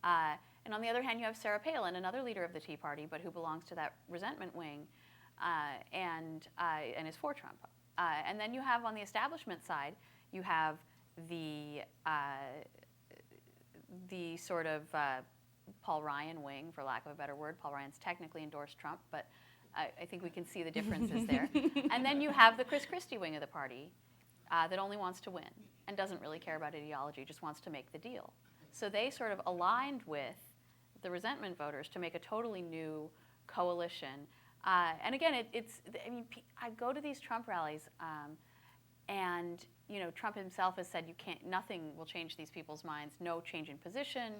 And on the other hand, you have Sarah Palin, another leader of the Tea Party, but who belongs to that resentment wing and is for Trump. And then you have on the establishment side, you have the sort of Paul Ryan wing, for lack of a better word. Paul Ryan's technically endorsed Trump, but I think we can see the differences there. And then you have the Chris Christie wing of the party that only wants to win and doesn't really care about ideology, just wants to make the deal. So they sort of aligned with the resentment voters to make a totally new coalition. And again, I mean, I go to these Trump rallies, and Trump himself has said nothing will change these people's minds. No change in position,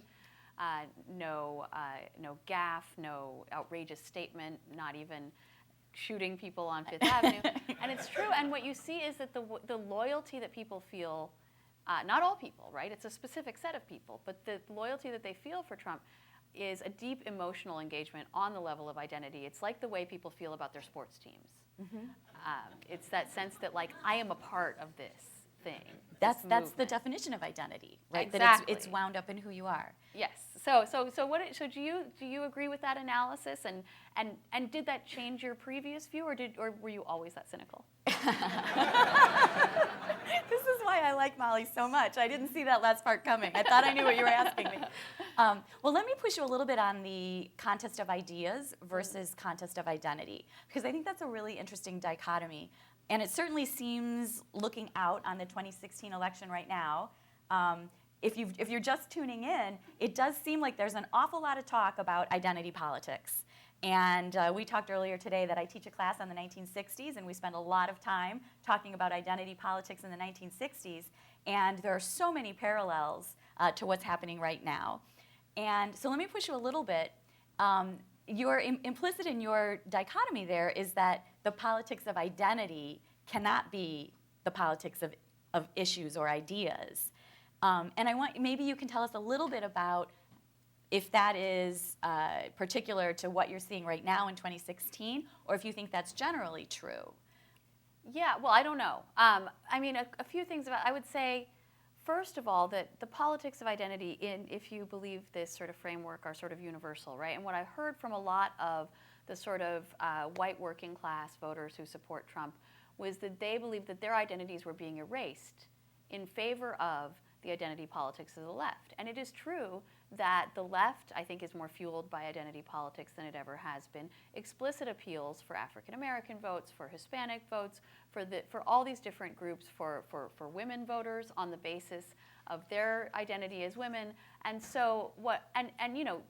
no gaffe, no outrageous statement, not even shooting people on Fifth Avenue. And it's true. And what you see is that the loyalty that people feel, not all people, right? It's a specific set of people, but the loyalty that they feel for Trump is a deep emotional engagement on the level of identity. It's like the way people feel about their sports teams. Mm-hmm. It's that sense that, like, I am a part of this thing. That's the definition of identity, right? Exactly. That it's wound up in who you are. Yes. So do you agree with that analysis? And did that change your previous view, or were you always that cynical? This is why I like Molly so much. I didn't see that last part coming. I thought I knew what you were asking me. Well, let me push you a little bit on the contest of ideas versus contest of identity, because I think that's a really interesting dichotomy. And it certainly seems, looking out on the 2016 election right now, if you're just tuning in, it does seem like there's an awful lot of talk about identity politics. And we talked earlier today that I teach a class on the 1960s, and we spend a lot of time talking about identity politics in the 1960s. And there are so many parallels to what's happening right now. And so let me push you a little bit. Implicit in your dichotomy there is that the politics of identity cannot be the politics of issues or ideas. And maybe you can tell us a little bit about if that is particular to what you're seeing right now in 2016, or if you think that's generally true. Yeah, well, I don't know. I mean, a few things I would say, first of all, that the politics of identity, if you believe this sort of framework, are sort of universal, right? And what I heard from a lot of the sort of white working class voters who support Trump was that they believed that their identities were being erased in favor of the identity politics of the left. And it is true that the left, I think, is more fueled by identity politics than it ever has been. Explicit appeals for African American votes, for Hispanic votes, for all these different groups, for women voters on the basis of their identity as women. And so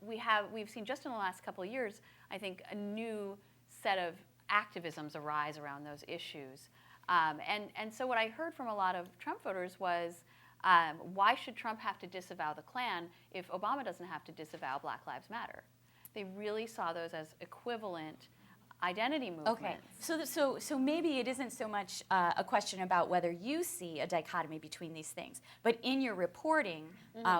we've seen just in the last couple of years, I think, a new set of activisms arise around those issues. And so what I heard from a lot of Trump voters was, why should Trump have to disavow the Klan if Obama doesn't have to disavow Black Lives Matter? They really saw those as equivalent identity movements. Okay, so maybe it isn't so much a question about whether you see a dichotomy between these things, but in your reporting,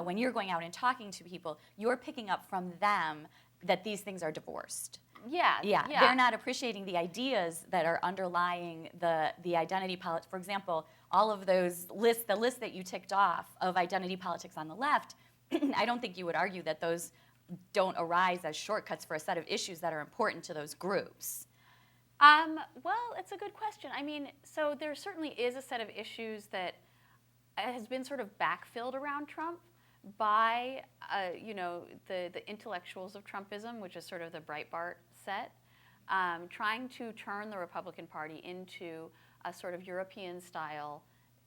when you're going out and talking to people, you're picking up from them that these things are divorced. Yeah. They're not appreciating the ideas that are underlying the identity politics. For example, all of those lists, the list that you ticked off of identity politics on the left, I don't think you would argue that those don't arise as shortcuts for a set of issues that are important to those groups. Well, it's a good question. I mean, so there certainly is a set of issues that has been sort of backfilled around Trump by, the intellectuals of Trumpism, which is sort of the Breitbart set, trying to turn the Republican Party into a sort of European-style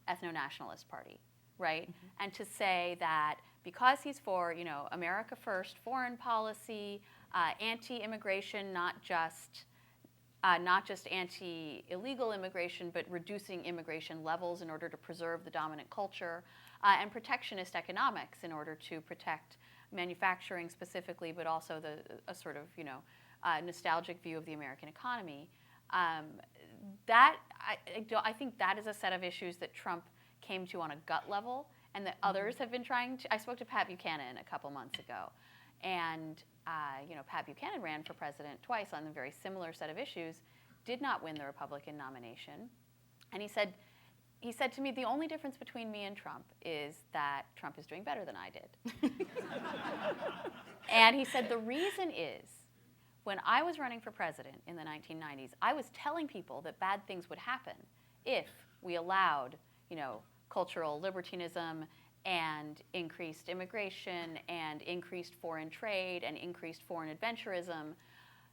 ethno-nationalist party, right? Mm-hmm. And to say that because he's for, America first, foreign policy, anti-immigration, not just anti-illegal immigration, but reducing immigration levels in order to preserve the dominant culture, and protectionist economics in order to protect manufacturing specifically, but also a sort of, nostalgic view of the American economy. I think that is a set of issues that Trump came to on a gut level, and that others have been trying to. I spoke to Pat Buchanan a couple months ago, and Pat Buchanan ran for president twice on a very similar set of issues, did not win the Republican nomination, and he said to me, the only difference between me and Trump is that Trump is doing better than I did. And he said the reason is, when I was running for president in the 1990s, I was telling people that bad things would happen if we allowed, cultural libertinism and increased immigration and increased foreign trade and increased foreign adventurism,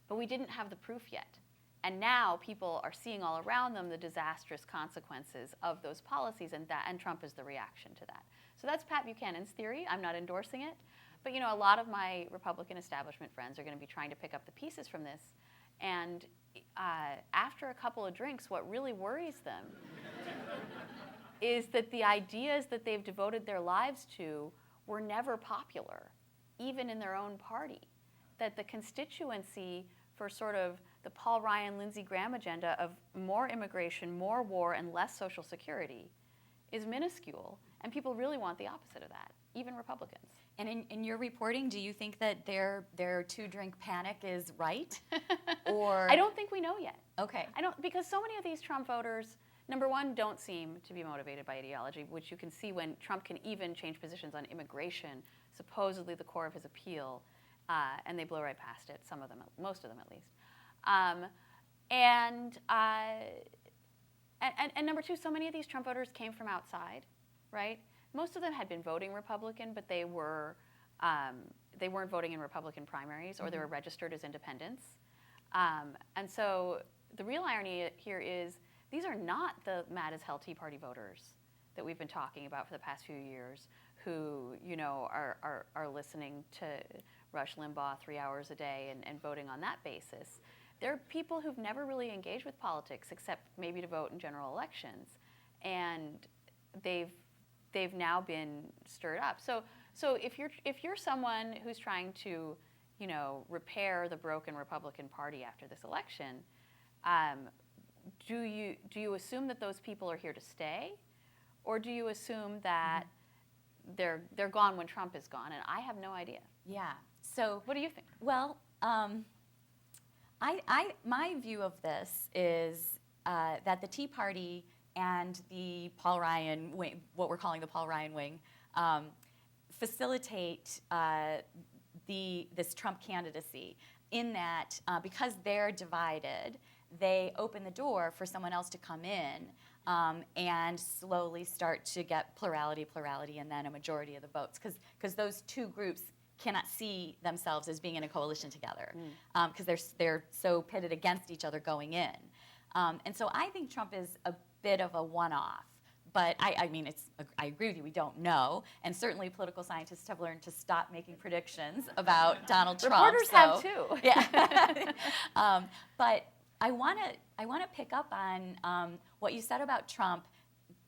but we didn't have the proof yet. And now people are seeing all around them the disastrous consequences of those policies, and Trump is the reaction to that. So that's Pat Buchanan's theory. I'm not endorsing it. But a lot of my Republican establishment friends are going to be trying to pick up the pieces from this. And after a couple of drinks, what really worries them is that the ideas that they've devoted their lives to were never popular, even in their own party. That the constituency for sort of the Paul Ryan, Lindsey Graham agenda of more immigration, more war, and less Social Security is minuscule, and people really want the opposite of that, even Republicans. And in your reporting, do you think that their two-drink panic is right? Or I don't think we know yet. Okay. Because so many of these Trump voters, number one, don't seem to be motivated by ideology, which you can see when Trump can even change positions on immigration, supposedly the core of his appeal, and they blow right past it, some of them, most of them at least. And number two, so many of these Trump voters came from outside, right? Most of them had been voting Republican, but they weren't voting in Republican primaries, or they were registered as independents. And so the real irony here is these are not the mad as hell Tea Party voters that we've been talking about for the past few years, who are listening to Rush Limbaugh 3 hours a day and voting on that basis. They're people who've never really engaged with politics except maybe to vote in general elections, and they've now been stirred up. So if you're someone who's trying to, repair the broken Republican Party after this election, do you assume that those people are here to stay, or do you assume that they're gone when Trump is gone? And I have no idea. Yeah. So what do you think? Well, my view of this is that the Tea Party and the Paul Ryan wing, what we're calling the Paul Ryan wing, facilitate this Trump candidacy in that because they're divided, they open the door for someone else to come in and slowly start to get plurality, and then a majority of the votes. Because those two groups cannot see themselves as being in a coalition together because they're so pitted against each other going in. And so I think Trump is a bit of a one-off. But I agree with you, we don't know. And certainly political scientists have learned to stop making predictions about Donald Trump. Reporters have too. Yeah. But I want to pick up on what you said about Trump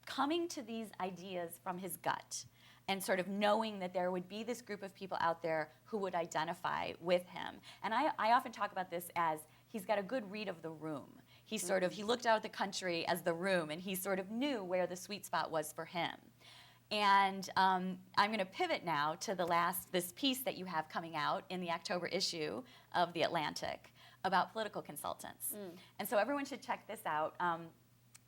coming to these ideas from his gut and sort of knowing that there would be this group of people out there who would identify with him. And I often talk about this as he's got a good read of the room. He looked out at the country as the room, and he sort of knew where the sweet spot was for him. And I'm going to pivot now to this piece that you have coming out in the October issue of The Atlantic about political consultants. And so everyone should check this out.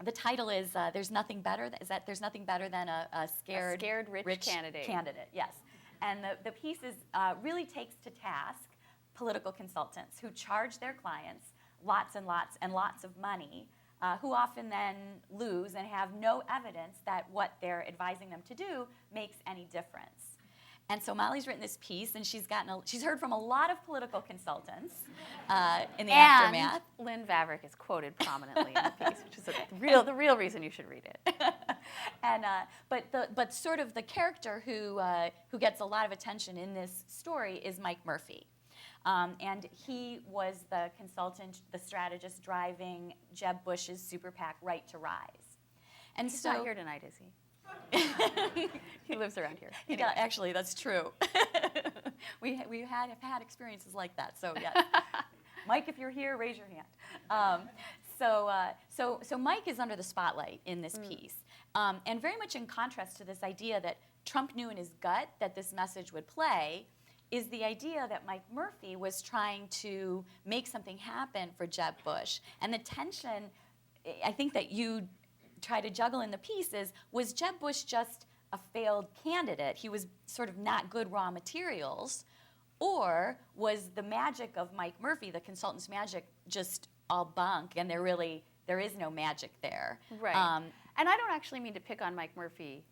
The title is "There's Nothing Better." There's nothing better than a scared rich candidate. Yes, and the piece really takes to task political consultants who charge their clients lots and lots of money, who often then lose and have no evidence that what they're advising them to do makes any difference. And so Molly's written this piece, and she's heard from a lot of political consultants in the aftermath. Lynn Vavreck is quoted prominently in the piece, which is the real reason you should read it. And but sort of the character who gets a lot of attention in this story is Mike Murphy. And he was the consultant, the strategist driving Jeb Bush's super PAC Right to Rise. And He's so not here tonight, is he? He lives around here. He does, actually, that's true. we have had experiences like that. So yes, Mike, if you're here, raise your hand. So Mike is under the spotlight in this piece, and very much in contrast to this idea that Trump knew in his gut that this message would play, is the idea that Mike Murphy was trying to make something happen for Jeb Bush. And the tension, I think, that you try to juggle in the piece is, was Jeb Bush just a failed candidate? He was sort of not good raw materials, Or was the magic of Mike Murphy, the consultant's magic, just all bunk, and there is no magic there? Right. And I don't actually mean to pick on Mike Murphy.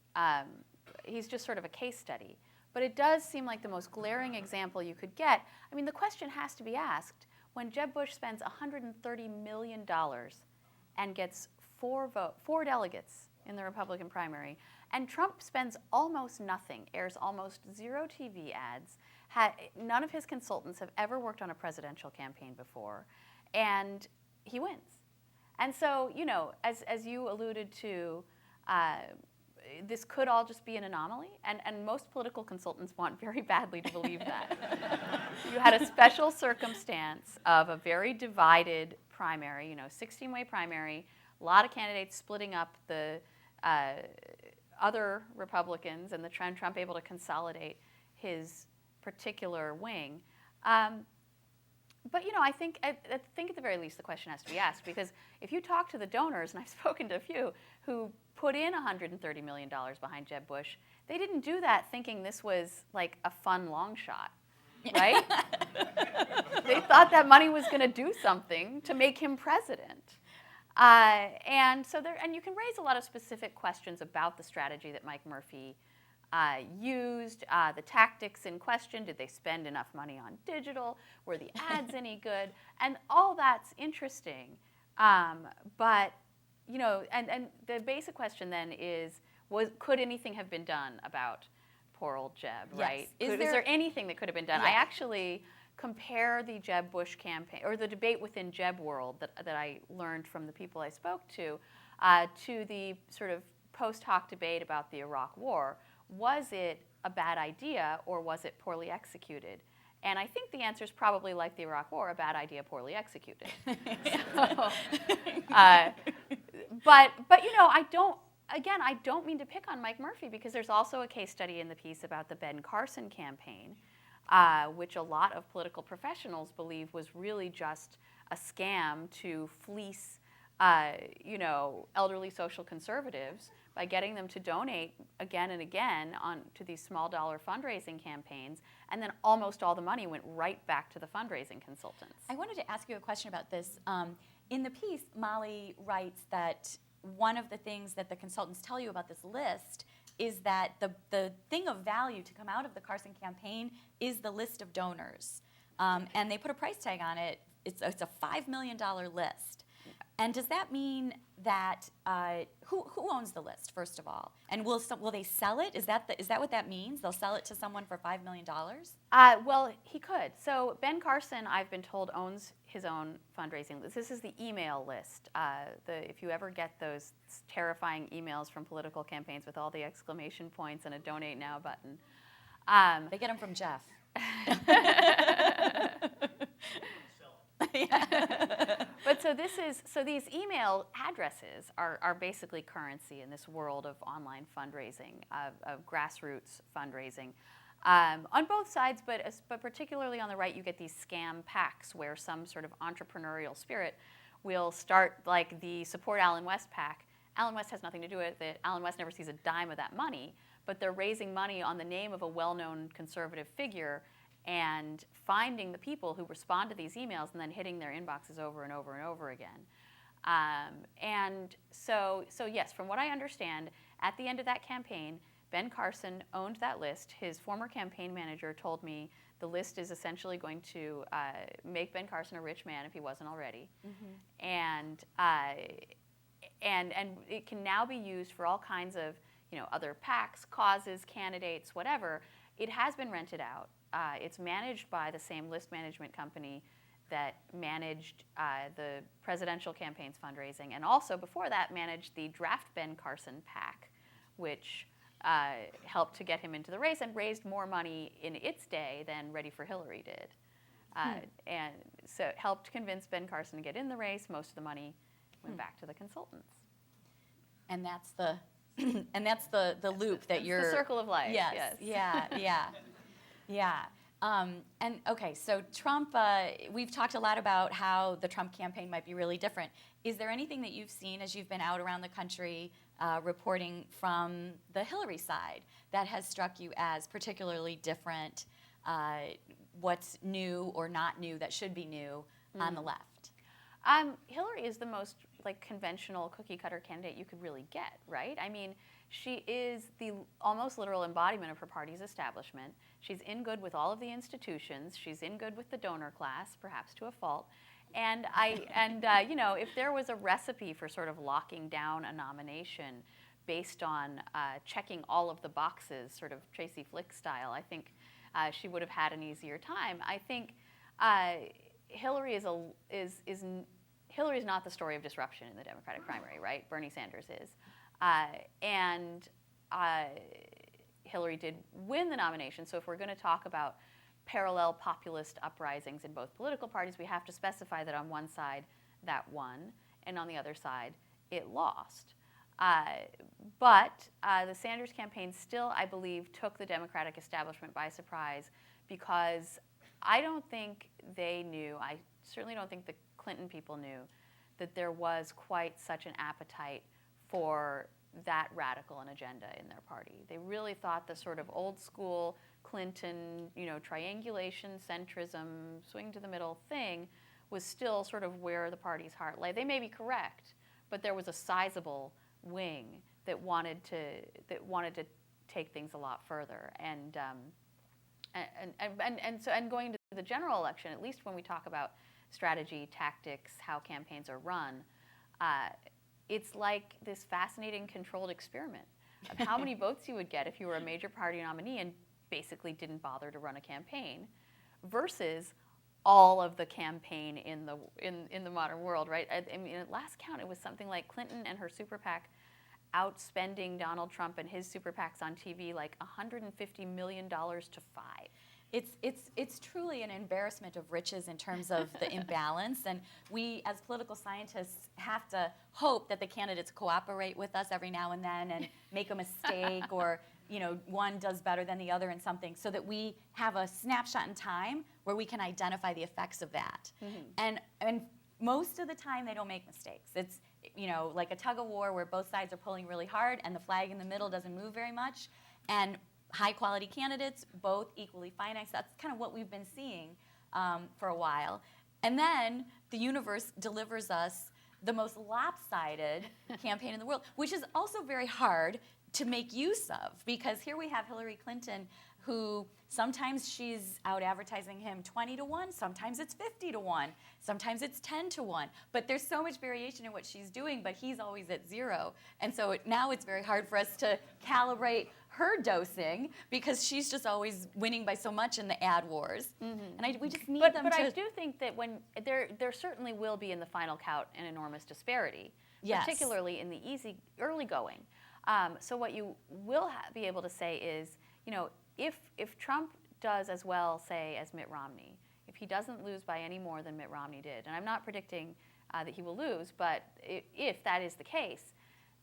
He's just sort of a case study. But it does seem like the most glaring example you could get. I mean, the question has to be asked. When Jeb Bush spends $130 million and gets four delegates in the Republican primary, and Trump spends almost nothing, airs almost zero TV ads, none of his consultants have ever worked on a presidential campaign before, and he wins. And so, you know, as you alluded to, this could all just be an anomaly, and most political consultants want very badly to believe that. You had a special circumstance of a very divided primary, 16-way primary, a lot of candidates splitting up the other Republicans, and Trump able to consolidate his particular wing. But I think at the very least the question has to be asked, because if you talk to the donors, and I've spoken to a few who put in $130 million behind Jeb Bush, they didn't do that thinking this was like a fun long shot, right? They thought that money was going to do something to make him president. And you can raise a lot of specific questions about the strategy that Mike Murphy used, the tactics in question. Did they spend enough money on digital? Were the ads any good? And all that's interesting. But, and the basic question then is, could anything have been done about poor old Jeb, right? Yes. Is there anything that could have been done? Yeah. I actually compare the Jeb Bush campaign, or the debate within Jeb world that I learned from the people I spoke to the sort of post hoc debate about the Iraq War. Was it a bad idea, or was it poorly executed? And I think the answer is probably like the Iraq War, a bad idea, poorly executed. But I don't mean to pick on Mike Murphy, because there's also a case study in the piece about the Ben Carson campaign, which a lot of political professionals believe was really just a scam to fleece, elderly social conservatives by getting them to donate again and again to these small dollar fundraising campaigns, and then almost all the money went right back to the fundraising consultants. I wanted to ask you a question about this. In the piece, Molly writes that one of the things that the consultants tell you about this list is that the thing of value to come out of the Carson campaign is the list of donors. And they put a price tag on it. It's a $5 million list. And does that mean that who owns the list, first of all? And will they sell it? Is that what that means? They'll sell it to someone for $5 million? Well, he could. So Ben Carson, I've been told, owns his own fundraising list. This is the email list. If you ever get those terrifying emails from political campaigns with all the exclamation points and a donate now button. They get them from Jeff. But so these email addresses are basically currency in this world of online fundraising, of grassroots fundraising. On both sides, but particularly on the right, you get these scam PACs where some sort of entrepreneurial spirit will start, like the Support Allen West PAC. Allen West has nothing to do with it. Allen West never sees a dime of that money, but they're raising money on the name of a well-known conservative figure and finding the people who respond to these emails and then hitting their inboxes over and over and over again. And so yes, from what I understand, at the end of that campaign, Ben Carson owned that list. His former campaign manager told me the list is essentially going to make Ben Carson a rich man if he wasn't already. Mm-hmm. And it can now be used for all kinds of other PACs, causes, candidates, whatever. It has been rented out. It's managed by the same list management company that managed the presidential campaign's fundraising, and also before that managed the Draft Ben Carson PAC, which helped to get him into the race and raised more money in its day than Ready for Hillary did. And so it helped convince Ben Carson to get in the race. Most of the money went back to the consultants. And that's the loop that you're... the circle of life. Yes. Yeah. And okay, so Trump, we've talked a lot about how the Trump campaign might be really different. Is there anything that you've seen as you've been out around the country reporting from the Hillary side that has struck you as particularly different what's new or not new that should be new on the left. Hillary is the most like conventional cookie cutter candidate you could really get, right? I mean, she is the almost literal embodiment of her party's establishment. She's in good with all of the institutions. She's in good with the donor class, perhaps to a fault. And you know, if there was a recipe for sort of locking down a nomination based on checking all of the boxes, sort of Tracy Flick style, I think she would have had an easier time. I think Hillary is not the story of disruption in the Democratic primary, right? Bernie Sanders is. Hillary did win the nomination, so if we're going to talk about parallel populist uprisings in both political parties, we have to specify that on one side that won, and on the other side it lost. But the Sanders campaign still, I believe, took the Democratic establishment by surprise because I don't think they knew, I certainly don't think the Clinton people knew, that there was quite such an appetite for that radical an agenda in their party. They really thought the sort of old school Clinton, you know, triangulation, centrism, swing to the middle thing was still sort of where the party's heart lay. They may be correct, but there was a sizable wing that wanted to take things a lot further. And going to the general election, at least when we talk about strategy, tactics, how campaigns are run, it's like this fascinating controlled experiment of how many votes you would get if you were a major party nominee and basically didn't bother to run a campaign, versus all of the campaign in the modern world, right? I mean, at last count, it was something like Clinton and her super PAC outspending Donald Trump and his super PACs on TV like $150 million to 5. It's truly an embarrassment of riches in terms of the imbalance, and we as political scientists have to hope that the candidates cooperate with us every now and then and make a mistake or, you know, one does better than the other in something, so that we have a snapshot in time where we can identify the effects of that. Mm-hmm. And most of the time they don't make mistakes. It's, you know, like a tug of war where both sides are pulling really hard and the flag in the middle doesn't move very much. And high quality candidates, both equally finite. That's kind of what we've been seeing for a while. And then the universe delivers us the most lopsided campaign in the world, which is also very hard to make use of, because here we have Hillary Clinton, who sometimes she's out advertising him 20 to 1, sometimes it's 50 to 1, sometimes it's 10 to 1. But there's so much variation in what she's doing, but he's always at 0. And so now it's very hard for us to calibrate her dosing, because she's just always winning by so much in the ad wars. Mm-hmm. And we just need them to... But I do think that when there certainly will be in the final count an enormous disparity, yes, particularly in the early going. So what you will be able to say is, you know, if Trump does as well, say, as Mitt Romney, if he doesn't lose by any more than Mitt Romney did, and I'm not predicting that he will lose, but if that is the case,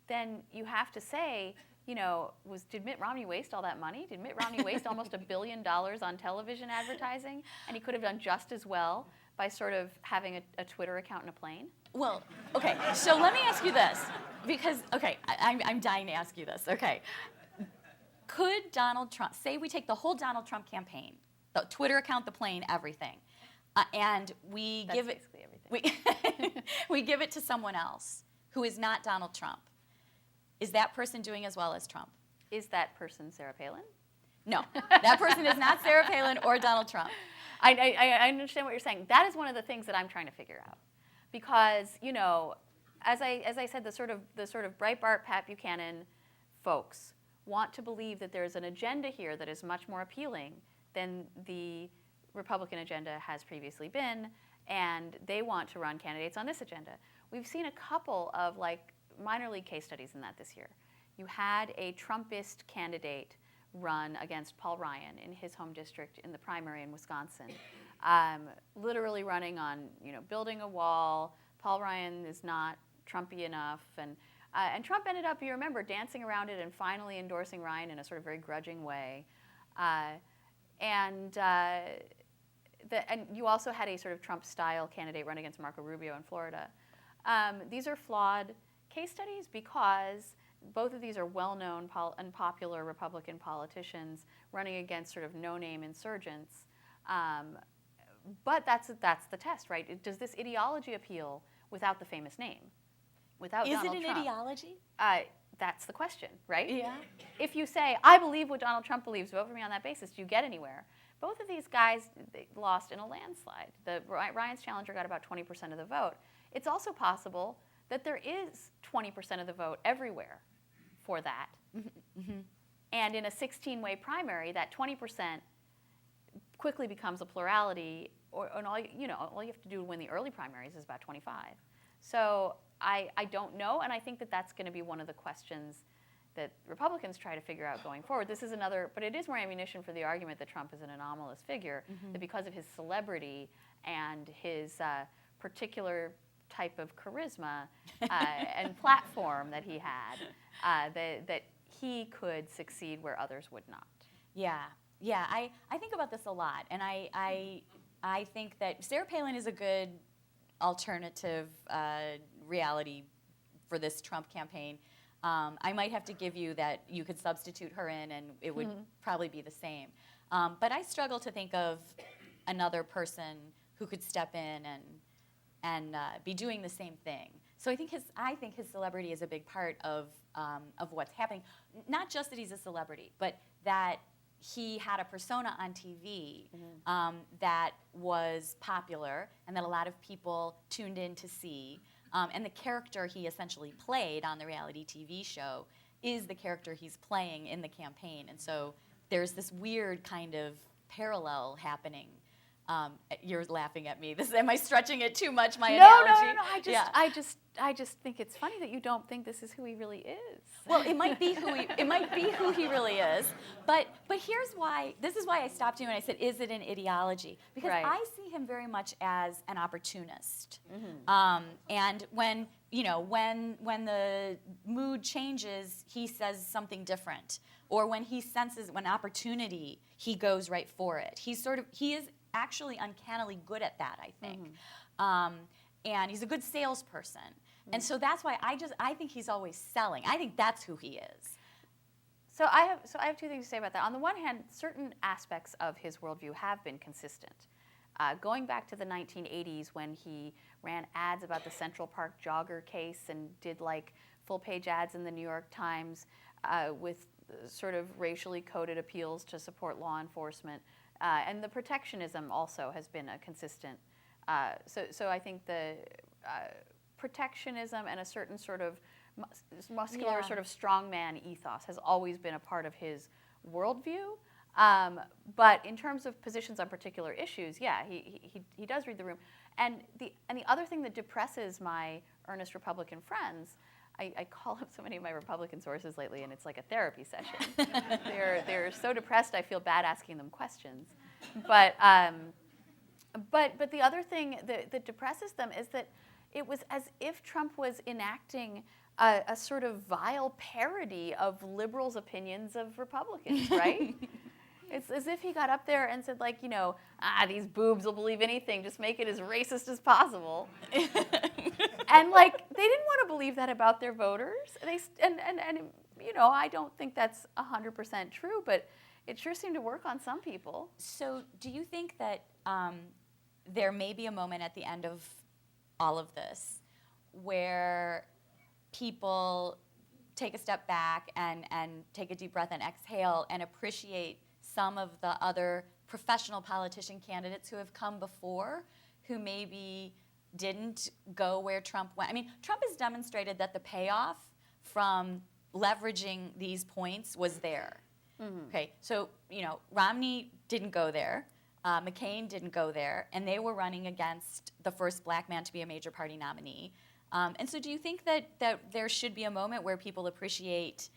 then you have to say, you know, did Mitt Romney waste all that money? Did Mitt Romney waste almost $1 billion on television advertising? And he could have done just as well by sort of having a Twitter account in a plane? Well, okay, so let me ask you this, because, okay, I'm dying to ask you this, okay. Could Donald Trump, say we take the whole Donald Trump campaign, the Twitter account, the plane, everything, and we That's give it, basically everything. we give it to someone else who is not Donald Trump, is that person doing as well as Trump? Is that person Sarah Palin? No, that person is not Sarah Palin or Donald Trump. I understand what you're saying. That is one of the things that I'm trying to figure out, because, you know, as I said, the sort of Breitbart, Pat Buchanan folks want to believe that there's an agenda here that is much more appealing than the Republican agenda has previously been, and they want to run candidates on this agenda. We've seen a couple of like minor league case studies in that this year. You had a Trumpist candidate run against Paul Ryan in his home district in the primary in Wisconsin, literally running on, you know, building a wall. Paul Ryan is not Trumpy enough, and Trump ended up, you remember, dancing around it and finally endorsing Ryan in a sort of very grudging way. And you also had a sort of Trump-style candidate run against Marco Rubio in Florida. These are flawed case studies because both of these are well-known and popular Republican politicians running against sort of no-name insurgents. But that's the test, right? Does this ideology appeal without the famous name, without Is Donald it an Trump? ideology? That's the question, right? Yeah. If you say, I believe what Donald Trump believes, vote for me on that basis, do you get anywhere? Both of these guys they lost in a landslide. Ryan's challenger got about 20% of the vote. It's also possible that there is 20% of the vote everywhere for that. Mm-hmm. And in a 16-way primary, that 20% quickly becomes a plurality, and all you have to do to win the early primaries is about 25. So I don't know, and I think that that's going to be one of the questions that Republicans try to figure out going forward. This is another, but it is more ammunition for the argument that Trump is an anomalous figure, that because of his celebrity and his particular type of charisma and platform that he had, that he could succeed where others would not. Yeah. I think about this a lot, and I think that Sarah Palin is a good alternative reality for this Trump campaign. I might have to give you that you could substitute her in, and it would probably be the same. But I struggle to think of another person who could step in and be doing the same thing. So I think his celebrity is a big part of what's happening. Not just that he's a celebrity, but that he had a persona on TV that was popular and that a lot of people tuned in to see. And the character he essentially played on the reality TV show is the character he's playing in the campaign. And so there's this weird kind of parallel happening. You're laughing at me. Am I stretching it too much, my analogy? No. I just think it's funny that you don't think this is who he really is. Well, it might be who he really is. But here's why. This is why I stopped you and I said, is it an ideology? Because Right. I see him very much as an opportunist. And when the mood changes, he says something different. Or when he senses when opportunity, he goes right for it. He is actually uncannily good at that, I think. And he's a good salesperson. And so that's why I think he's always selling. I think that's who he is. So I have two things to say about that. On the one hand, certain aspects of his worldview have been consistent. Going back to the 1980s when he ran ads about the Central Park jogger case and did like full-page ads in the New York Times with sort of racially coded appeals to support law enforcement. And the protectionism also has been a consistent. So I think the protectionism and a certain sort of muscular sort of strongman ethos has always been a part of his worldview. But in terms of positions on particular issues, yeah, he does read the room. And the other thing that depresses my earnest Republican friends, I call up so many of my Republican sources lately, and it's like a therapy session. They're so depressed, I feel bad asking them questions. But the other thing that depresses them is that it was as if Trump was enacting a sort of vile parody of liberals' opinions of Republicans, right? It's as if he got up there and said, like, these boobs will believe anything, just make it as racist as possible. And, like, they didn't want to believe that about their voters. I don't think that's 100% true, but it sure seemed to work on some people. So do you think that there may be a moment at the end of all of this where people take a step back and take a deep breath and exhale and appreciate some of the other professional politician candidates who have come before who maybe didn't go where Trump went? I mean, Trump has demonstrated that the payoff from leveraging these points was there. Okay, so, Romney didn't go there. McCain didn't go there, and they were running against the first black man to be a major party nominee. And so do you think that there should be a moment where people appreciate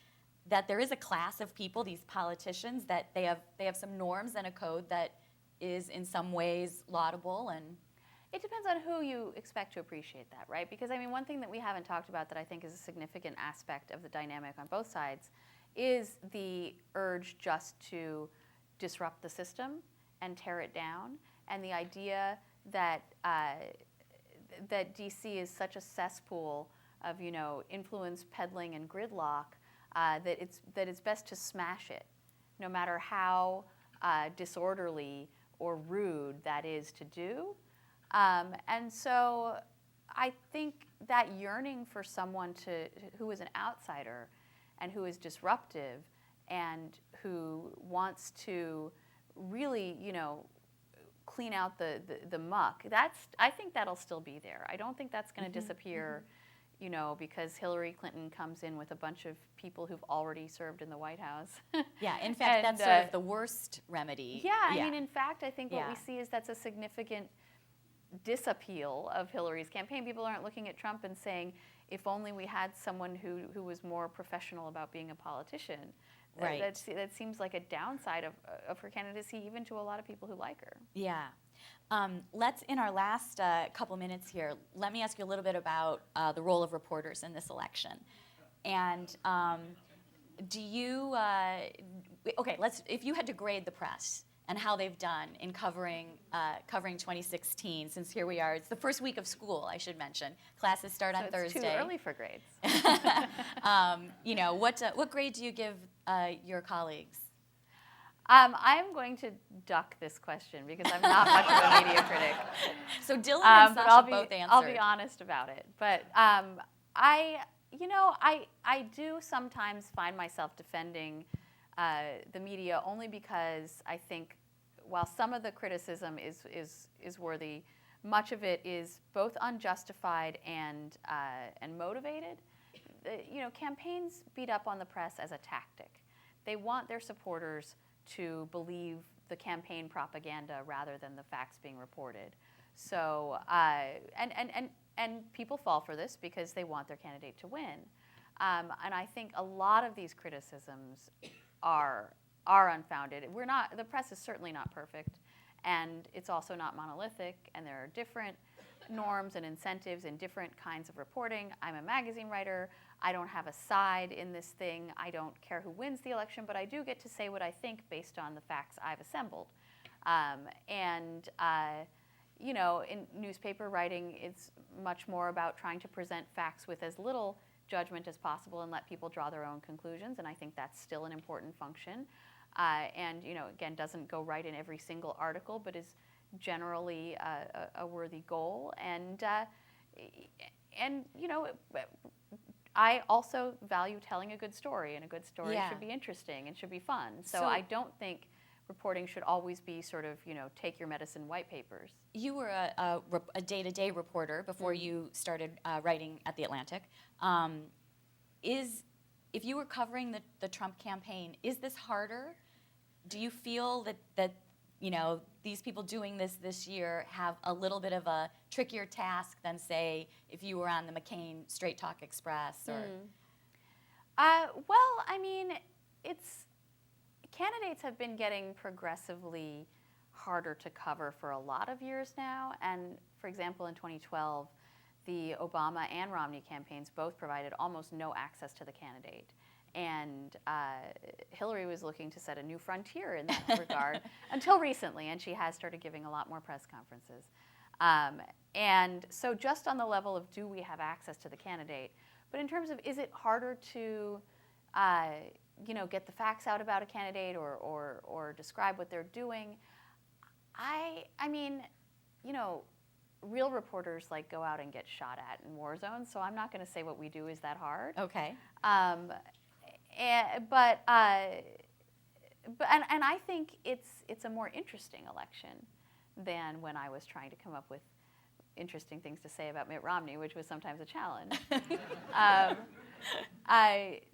that there is a class of people, these politicians, that they have some norms and a code that is in some ways laudable? And it depends on who you expect to appreciate that, right? Because, one thing that we haven't talked about that I think is a significant aspect of the dynamic on both sides is the urge just to disrupt the system and tear it down, and the idea that that DC is such a cesspool of influence peddling and gridlock that it's best to smash it, no matter how disorderly or rude that is to do. And so I think that yearning for someone who is an outsider and who is disruptive and who wants to really, clean out the muck, I think that'll still be there. I don't think that's going to disappear, because Hillary Clinton comes in with a bunch of people who've already served in the White House. Yeah, in fact, that's sort of the worst remedy. Yeah, I mean, in fact, I think what we see is that's a significant disappeal of Hillary's campaign. People aren't looking at Trump and saying, if only we had someone who was more professional about being a politician. Right. That seems like a downside of her candidacy, even to a lot of people who like her. Yeah. Let's, in our last couple minutes here, let me ask you a little bit about the role of reporters in this election. And do you, okay, if you had to grade the press and how they've done in covering 2016, since here we are, it's the first week of school, I should mention. Classes start on Thursday. It's too early for grades. What grade do you give your colleagues? I'm going to duck this question because I'm not much of a media critic. So Dylan and Sasha both answered. I'll be honest about it. But I do sometimes find myself defending the media only because I think while some of the criticism is worthy, much of it is both unjustified and motivated. Campaigns beat up on the press as a tactic. They want their supporters to believe the campaign propaganda rather than the facts being reported. So, and people fall for this because they want their candidate to win. And I think a lot of these criticisms are unfounded. The press is certainly not perfect, and it's also not monolithic, and there are different norms and incentives in different kinds of reporting. I'm a magazine writer. I don't have a side in this thing. I don't care who wins the election, but I do get to say what I think based on the facts I've assembled. In newspaper writing, it's much more about trying to present facts with as little judgment as possible and let people draw their own conclusions, and I think that's still an important function. Again, doesn't go right in every single article, but is generally a worthy goal. I also value telling a good story, and a good story should be interesting and should be fun. So I don't think reporting should always be sort of, take your medicine white papers. You were a day-to-day reporter before you started writing at The Atlantic. If you were covering the Trump campaign, is this harder? Do you feel that these people doing this year have a little bit of a trickier task than, say, if you were on the McCain Straight Talk Express? Or Well, I mean, candidates have been getting progressively harder to cover for a lot of years now. And for example, in 2012, the Obama and Romney campaigns both provided almost no access to the candidate. And Hillary was looking to set a new frontier in that regard until recently, and she has started giving a lot more press conferences. And so just on the level of do we have access to the candidate, but in terms of is it harder to get the facts out about a candidate or describe what they're doing, I mean, real reporters go out and get shot at in war zones, so I'm not going to say what we do is that hard. Okay. But I think it's a more interesting election than when I was trying to come up with interesting things to say about Mitt Romney, which was sometimes a challenge.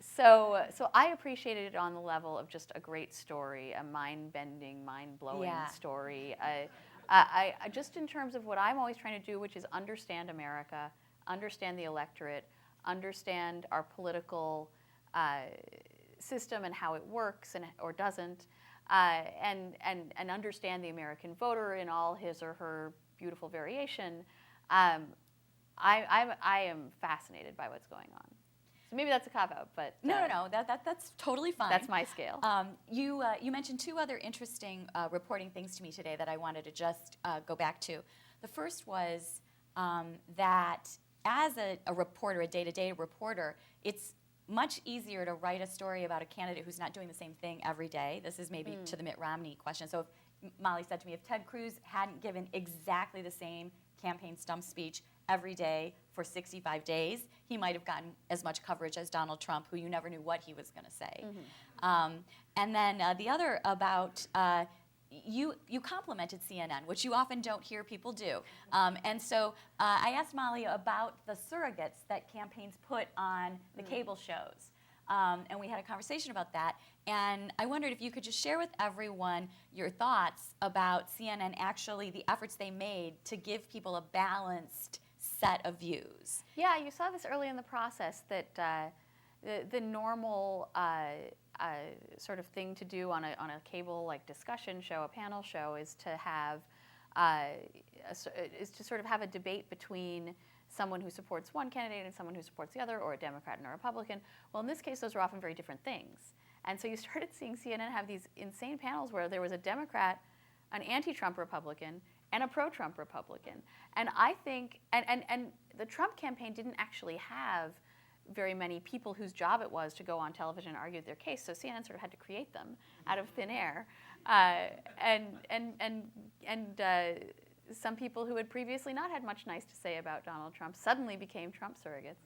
So I appreciated it on the level of just a great story, a mind-bending, mind-blowing story. I just in terms of what I'm always trying to do, which is understand America, understand the electorate, understand our political system and how it works or doesn't, and understand the American voter in all his or her beautiful variation. I am fascinated by what's going on. So maybe that's a cop-out, but no, that's totally fine. That's my scale. You mentioned two other interesting reporting things to me today that I wanted to just go back to. The first was that as a reporter, a day-to-day reporter, it's much easier to write a story about a candidate who's not doing the same thing every day. This is maybe to the Mitt Romney question. So if Molly said to me, if Ted Cruz hadn't given exactly the same campaign stump speech every day for 65 days, he might have gotten as much coverage as Donald Trump, who you never knew what he was going to say. And then the other about you complimented CNN, which you often don't hear people do. And so I asked Molly about the surrogates that campaigns put on the cable shows. And we had a conversation about that. And I wondered if you could just share with everyone your thoughts about CNN, actually the efforts they made to give people a balanced set of views. Yeah, you saw this early in the process that the normal sort of thing to do on a cable like discussion show, a panel show, is to have sort of have a debate between someone who supports one candidate and someone who supports the other, or a Democrat and a Republican. Well, in this case, those are often very different things. And so you started seeing CNN have these insane panels where there was a Democrat, an anti-Trump Republican, and a pro-Trump Republican. And I think, and the Trump campaign didn't actually have very many people whose job it was to go on television and argue their case, so CNN sort of had to create them out of thin air. Some people who had previously not had much nice to say about Donald Trump suddenly became Trump surrogates.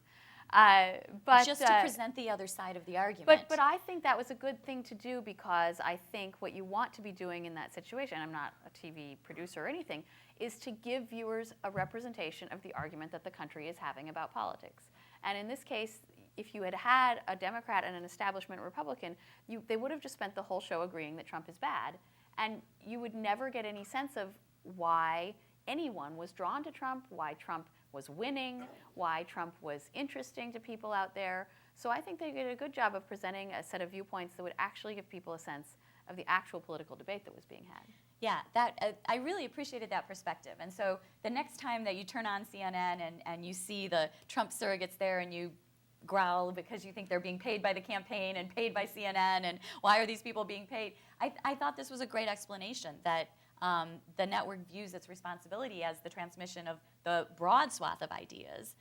Just to present the other side of the argument. But I think that was a good thing to do, because I think what you want to be doing in that situation, I'm not a TV producer or anything, is to give viewers a representation of the argument that the country is having about politics. And in this case, if you had had a Democrat and an establishment Republican, they would have just spent the whole show agreeing that Trump is bad, and you would never get any sense of why anyone was drawn to Trump, why Trump was winning, why Trump was interesting to people out there. So I think they did a good job of presenting a set of viewpoints that would actually give people a sense of the actual political debate that was being had. Yeah, I really appreciated that perspective. And so the next time that you turn on CNN and you see the Trump surrogates there and you growl because you think they're being paid by the campaign and paid by CNN, and why are these people being paid, I thought this was a great explanation that the network views its responsibility as the transmission of the broad swath of ideas,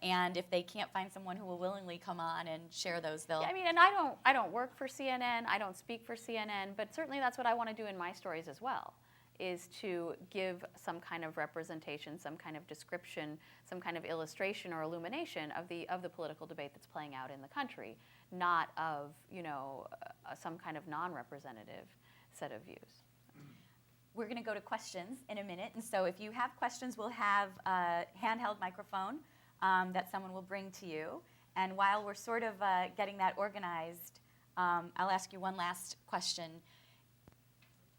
and if they can't find someone who will willingly come on and share those, they'll. Yeah, I mean, and I don't work for CNN, I don't speak for CNN, but certainly that's what I want to do in my stories as well, is to give some kind of representation, some kind of description, some kind of illustration or illumination of the political debate that's playing out in the country, not of some kind of non-representative set of views. We're going to go to questions in a minute, and so if you have questions, we'll have a handheld microphone that someone will bring to you. And while we're sort of getting that organized, I'll ask you one last question.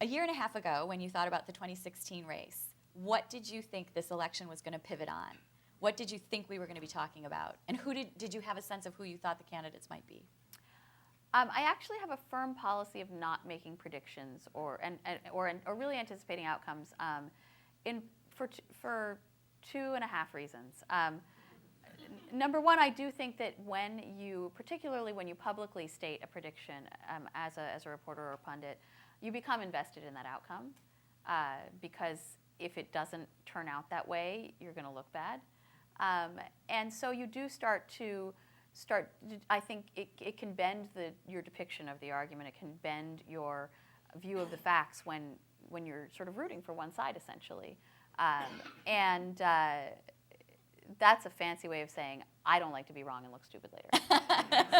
A year and a half ago, when you thought about the 2016 race, what did you think this election was going to pivot on? What did you think we were going to be talking about? And who did you have a sense of who you thought the candidates might be? I actually have a firm policy of not making predictions or really anticipating outcomes for 2.5 reasons. Number one, I do think that particularly when you publicly state a prediction as a reporter or a pundit, you become invested in that outcome, because if it doesn't turn out that way, you're going to look bad. And so you do I think it can bend your depiction of the argument. It can bend your view of the facts when you're sort of rooting for one side, essentially. That's a fancy way of saying I don't like to be wrong and look stupid later.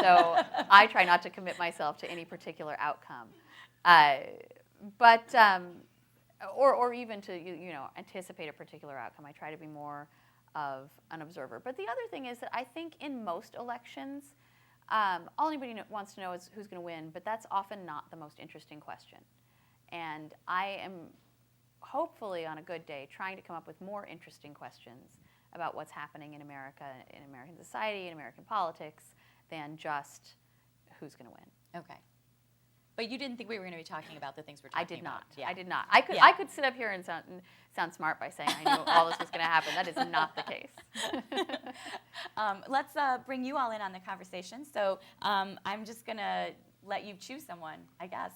So I try not to commit myself to any particular outcome, or even to anticipate a particular outcome. I try to be more of an observer. But the other thing is that I think in most elections, all anybody wants to know is who's going to win, but that's often not the most interesting question. And I am hopefully on a good day trying to come up with more interesting questions about what's happening in America, in American society, in American politics, than just who's going to win. Okay. But you didn't think we were going to be talking about the things we're talking about. I did not. I could sit up here and sound smart by saying I knew all this was going to happen. That is not the case. Let's bring you all in on the conversation. So I'm just going to let you choose someone, I guess.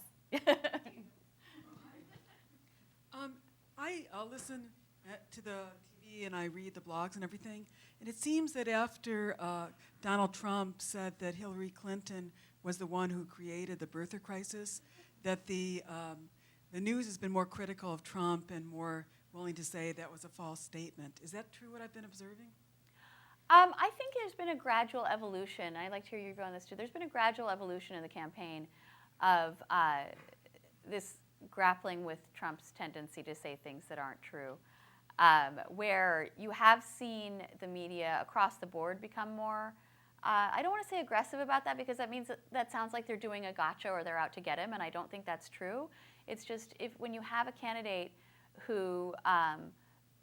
I listen to the TV and I read the blogs and everything. And it seems that after Donald Trump said that Hillary Clinton was the one who created the birther crisis, that the news has been more critical of Trump and more willing to say that was a false statement. Is that true, what I've been observing? I think there's been a gradual evolution. I'd like to hear your view on this too. There's been a gradual evolution in the campaign of this grappling with Trump's tendency to say things that aren't true, where you have seen the media across the board become more, I don't want to say aggressive about that because that means that sounds like they're doing a gotcha or they're out to get him, and I don't think that's true. It's just when you have a candidate who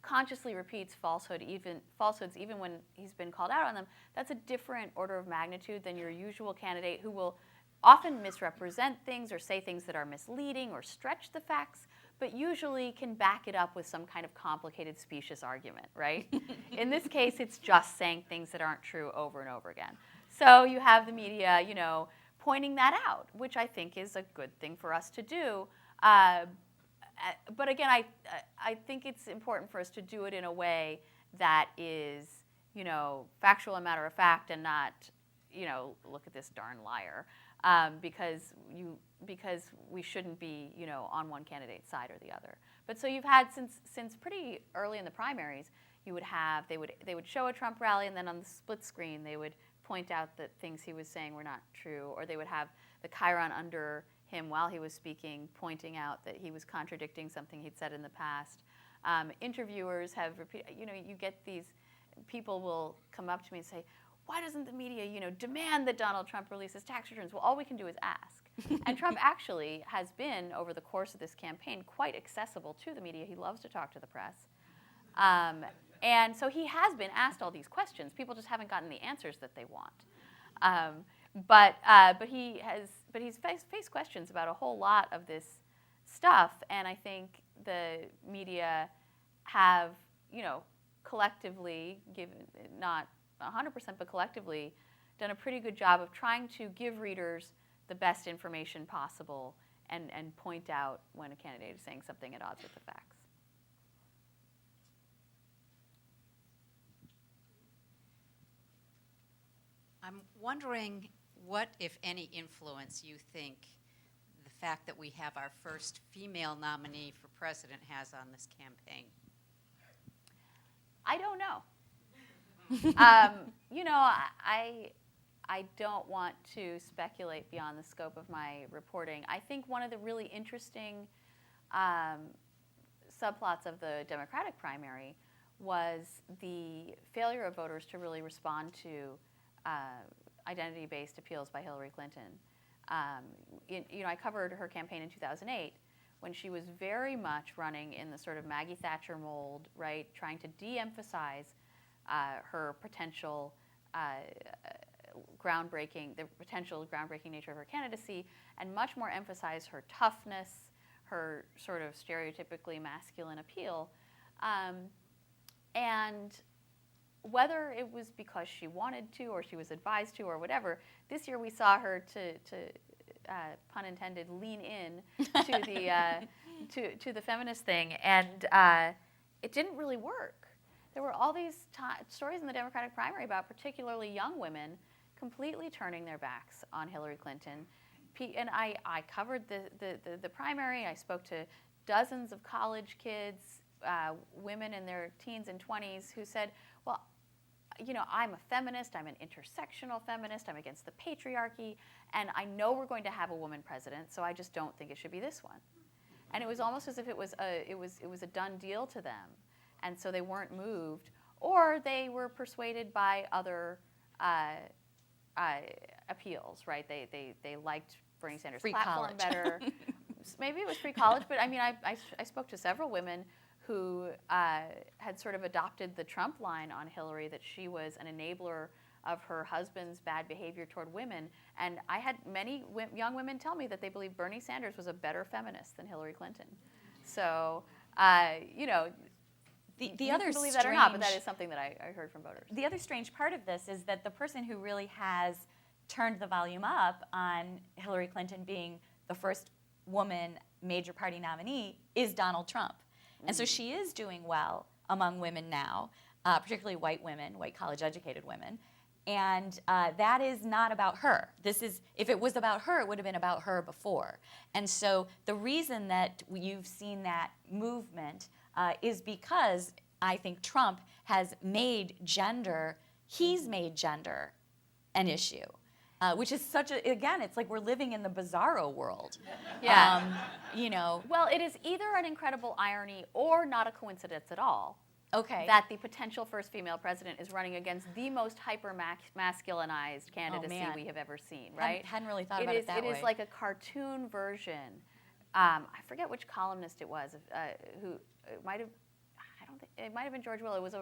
consciously repeats falsehoods even when he's been called out on them, that's a different order of magnitude than your usual candidate who will often misrepresent things or say things that are misleading or stretch the facts, but usually can back it up with some kind of complicated specious argument, right? In this case, it's just saying things that aren't true over and over again. So you have the media, pointing that out, which I think is a good thing for us to do. But again, I think it's important for us to do it in a way that is, factual and matter of fact, and not, look at this darn liar, because we shouldn't be, on one candidate's side or the other. But so you've had since pretty early in the primaries, they would show a Trump rally, and then on the split screen they would point out that things he was saying were not true, or they would have the chyron under him while he was speaking, pointing out that he was contradicting something he'd said in the past. Interviewers have repeated, you get these, people will come up to me and say, why doesn't the media, demand that Donald Trump release his tax returns? Well, all we can do is ask. And Trump actually has been, over the course of this campaign, quite accessible to the media. He loves to talk to the press. And so he has been asked all these questions. People just haven't gotten the answers that they want. But he's faced questions about a whole lot of this stuff, and I think the media have, collectively, given not 100%, but collectively, done a pretty good job of trying to give readers the best information possible and point out when a candidate is saying something at odds with the facts. I'm wondering what, if any, influence you think the fact that we have our first female nominee for president has on this campaign. I don't know. I don't want to speculate beyond the scope of my reporting. I think one of the really interesting subplots of the Democratic primary was the failure of voters to really respond to identity-based appeals by Hillary Clinton. I covered her campaign in 2008 when she was very much running in the sort of Maggie Thatcher mold, right, trying to de-emphasize her potential the potential groundbreaking nature of her candidacy, and much more emphasize her toughness, her sort of stereotypically masculine appeal. And whether it was because she wanted to or she was advised to or whatever, this year we saw her, to pun intended, lean in to the to the feminist thing, and it didn't really work. There were all these stories in the Democratic primary about particularly young women completely turning their backs on Hillary Clinton. And I covered the primary. I spoke to dozens of college kids, women in their teens and 20s, who said, well, I'm a feminist, I'm an intersectional feminist, I'm against the patriarchy, and I know we're going to have a woman president, so I just don't think it should be this one. And it was almost as if it was a done deal to them, and so they weren't moved, or they were persuaded by other appeals, right? They liked Bernie Sanders' platform better. Maybe it was free college, but I mean, I spoke to several women who had sort of adopted the Trump line on Hillary, that she was an enabler of her husband's bad behavior toward women. And I had many young women tell me that they believed Bernie Sanders was a better feminist than Hillary Clinton. So, The other believe that or not, but that is something that I heard from voters. The other strange part of this is that the person who really has turned the volume up on Hillary Clinton being the first woman major party nominee is Donald Trump. And so she is doing well among women now, particularly white women, white college-educated women. And that is not about her. If it was about her, it would have been about her before. And so the reason that you've seen that movement is because I think Trump has made gender, he's made gender an issue. Which is again, it's like we're living in the bizarro world. Yeah. Well, it is either an incredible irony or not a coincidence at all. Okay. That the potential first female president is running against the most hyper-masculinized candidacy man. we have ever seen, right? Hadn't really thought about it that way. It is like a cartoon version. I forget which columnist it was, who it might have. I don't think it might have been George Will. It was a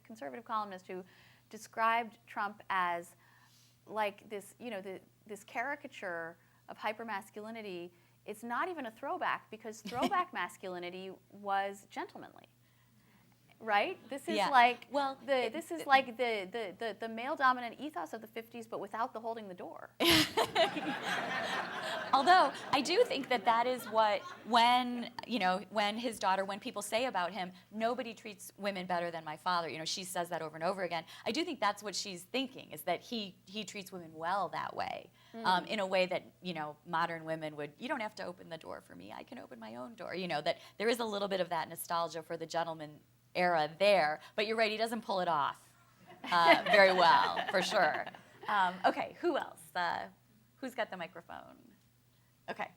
conservative columnist who described Trump as like this, this caricature of hyper-masculinity. It's not even a throwback because throwback masculinity was gentlemanly. Right? This is like the male dominant ethos of the 50s, but without the holding the door. Although I do think that is what when people say about him, nobody treats women better than my father. She says that over and over again. I do think that's what she's thinking, is that he treats women well that way, in a way that modern women would. You don't have to open the door for me. I can open my own door. That there is a little bit of that nostalgia for the gentleman era there, but you're right, he doesn't pull it off very well, for sure. Okay, who else? Who's got the microphone? Okay.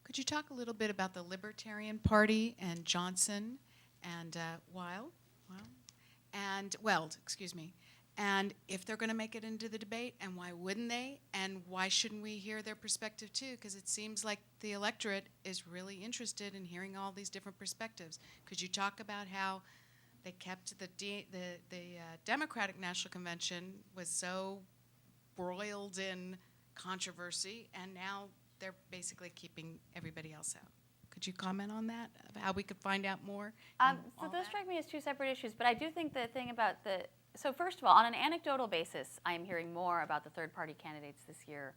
Could you talk a little bit about the Libertarian Party and Johnson and Weld, excuse me, and if they're going to make it into the debate, and why wouldn't they, and why shouldn't we hear their perspective too? Because it seems like the electorate is really interested in hearing all these different perspectives. Could you talk about how they kept the Democratic National Convention was so broiled in controversy, and now they're basically keeping everybody else out? Could you comment on that, about how we could find out more? So those strike me as two separate issues, but I do think the thing about so first of all, on an anecdotal basis, I am hearing more about the third-party candidates this year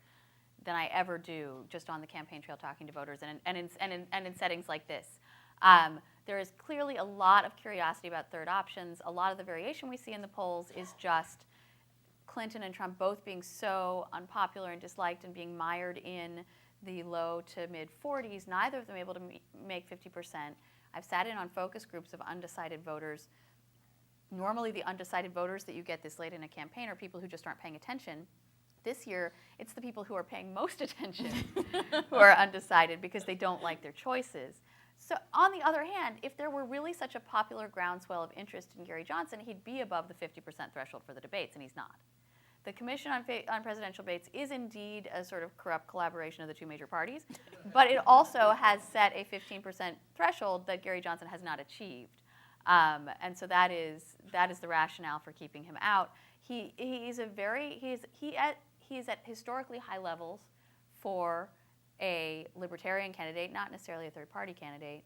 than I ever do just on the campaign trail talking to voters and in settings like this. There is clearly a lot of curiosity about third options. A lot of the variation we see in the polls is just Clinton and Trump both being so unpopular and disliked and being mired in the low to mid 40s, neither of them able to make 50%. I've sat in on focus groups of undecided voters. Normally the undecided voters that you get this late in a campaign are people who just aren't paying attention. This year, it's the people who are paying most attention who are undecided because they don't like their choices. So on the other hand, if there were really such a popular groundswell of interest in Gary Johnson, he'd be above the 50% threshold for the debates, and he's not. The Commission on Presidential Debates is indeed a sort of corrupt collaboration of the two major parties, but it also has set a 15% threshold that Gary Johnson has not achieved. And so that is the rationale for keeping him out. He is at historically high levels for a libertarian candidate, not necessarily a third-party candidate,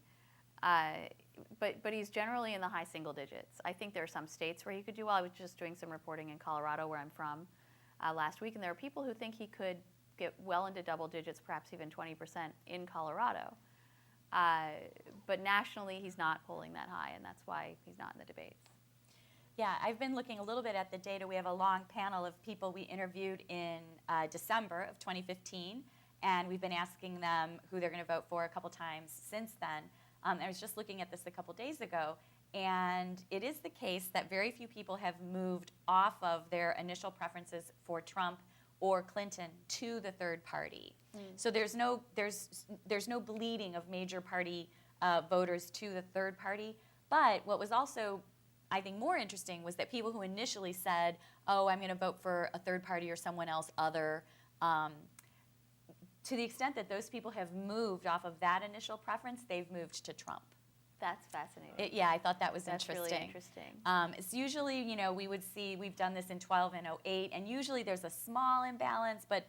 but he's generally in the high single digits. I think there are some states where he could do well. I was just doing some reporting in Colorado, where I'm from, last week, and there are people who think he could get well into double digits, perhaps even 20% in Colorado. But nationally, he's not polling that high, and that's why he's not in the debates. Yeah, I've been looking a little bit at the data. We have a long panel of people we interviewed in December of 2015, and we've been asking them who they're going to vote for a couple times since then. I was just looking at this a couple days ago, and it is the case that very few people have moved off of their initial preferences for Trump or Clinton to the third party. So there's no bleeding of major party voters to the third party. But what was also, I think, more interesting was that people who initially said, "Oh, I'm going to vote for a third party or someone else other," to the extent that those people have moved off of that initial preference, they've moved to Trump. That's fascinating. Yeah, I thought that was That's interesting. really interesting. It's usually, we would see, we've done this in 12 and 08, and usually there's a small imbalance, but,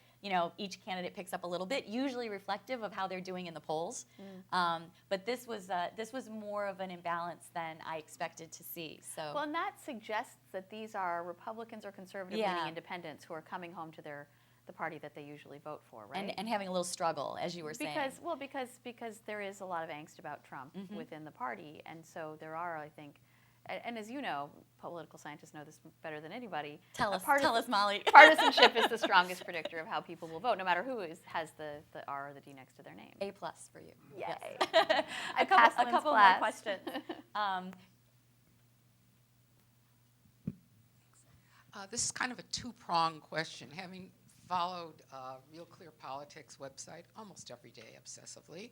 each candidate picks up a little bit, usually reflective of how they're doing in the polls. But this was more of an imbalance than I expected to see. So. Well, and that suggests that these are Republicans or conservative leaning independents who are coming home to their the party that they usually vote for, right? And having a little struggle, as you were saying. Because there is a lot of angst about Trump within the party, and so there are, I think, and as you know, political scientists know this better than anybody. Tell us, Molly. Partisanship is the strongest predictor of how people will vote, no matter who has the R or the D next to their name. A+ for you. Yay! Yes. I a passed couple Lynn's more class. questions. This is kind of a two-pronged question. Having followed Real Clear Politics website almost every day obsessively,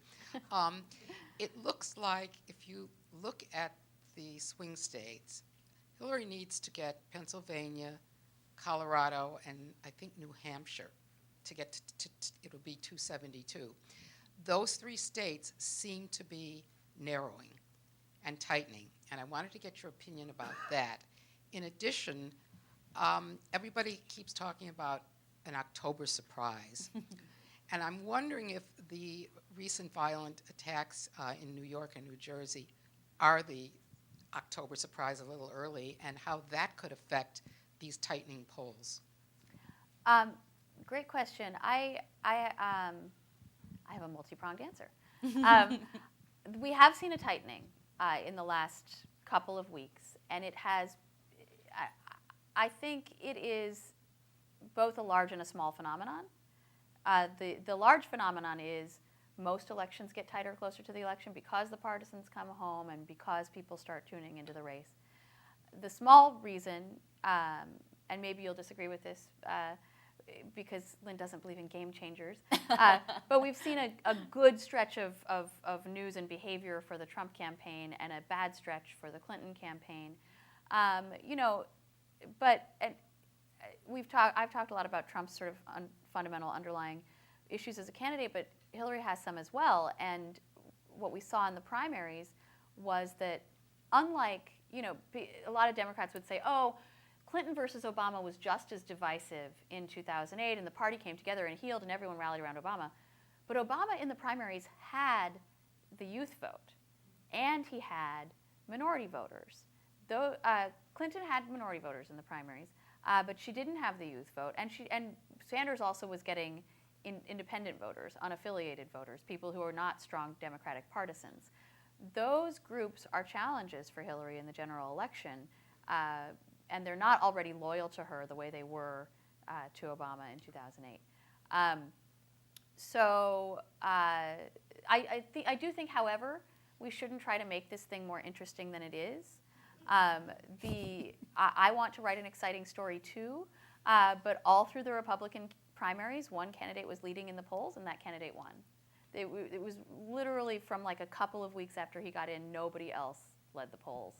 it looks like if you look at the swing states, Hillary needs to get Pennsylvania, Colorado, and I think New Hampshire to get it'll be 272. Those three states seem to be narrowing and tightening, and I wanted to get your opinion about that. In addition, everybody keeps talking about an October surprise. And I'm wondering if the recent violent attacks in New York and New Jersey are the October surprise a little early, and how that could affect these tightening polls. Great question. I have a multi-pronged answer. We have seen a tightening in the last couple of weeks, and it has. I think it is both a large and a small phenomenon. The large phenomenon is most elections get tighter closer to the election because the partisans come home and because people start tuning into the race. The small reason, and maybe you'll disagree with this because Lynn doesn't believe in game changers, but we've seen a good stretch of news and behavior for the Trump campaign and a bad stretch for the Clinton campaign. I've talked a lot about Trump's sort of fundamental underlying issues as a candidate, but Hillary has some as well. And what we saw in the primaries was that, unlike, a lot of Democrats would say, oh, Clinton versus Obama was just as divisive in 2008, and the party came together and healed, and everyone rallied around Obama. But Obama in the primaries had the youth vote, and he had minority voters. Though Clinton had minority voters in the primaries, but she didn't have the youth vote, and Sanders also was getting independent voters, unaffiliated voters, people who are not strong Democratic partisans. Those groups are challenges for Hillary in the general election, and they're not already loyal to her the way they were to Obama in 2008. I do think, however, we shouldn't try to make this thing more interesting than it is. I want to write an exciting story too, but all through the Republican primaries, one candidate was leading in the polls, and that candidate won. It was literally from like a couple of weeks after he got in, nobody else led the polls,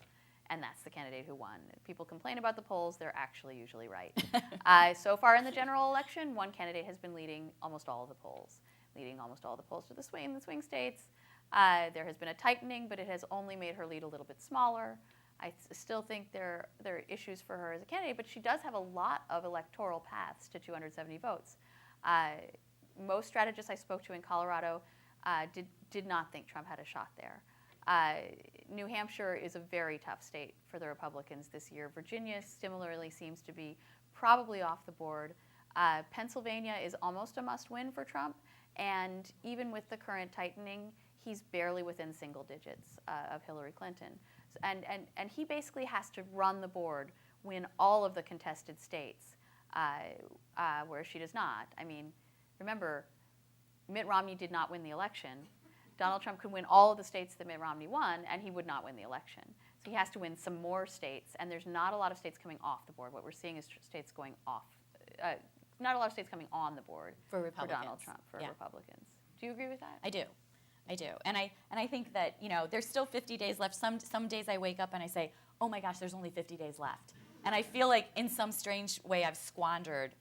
and that's the candidate who won. People complain about the polls, they're actually usually right. So far in the general election, one candidate has been leading almost all of the polls, to the swing states. There has been a tightening, but it has only made her lead a little bit smaller. I still think there are issues for her as a candidate, but she does have a lot of electoral paths to 270 votes. Most strategists I spoke to in Colorado did not think Trump had a shot there. New Hampshire is a very tough state for the Republicans this year. Virginia similarly seems to be probably off the board. Pennsylvania is almost a must-win for Trump, and even with the current tightening, he's barely within single digits of Hillary Clinton. And he basically has to run the board, win all of the contested states, where she does not. I mean, remember, Mitt Romney did not win the election. Donald Trump could win all of the states that Mitt Romney won, and he would not win the election. So he has to win some more states, and there's not a lot of states coming off the board. What we're seeing is states going off, not a lot of states coming on the board for Donald Trump, for Republicans. Do you agree with that? I do. And I think that, there's still 50 days left. Some days I wake up and I say, oh my gosh, there's only 50 days left. And I feel like in some strange way I've squandered,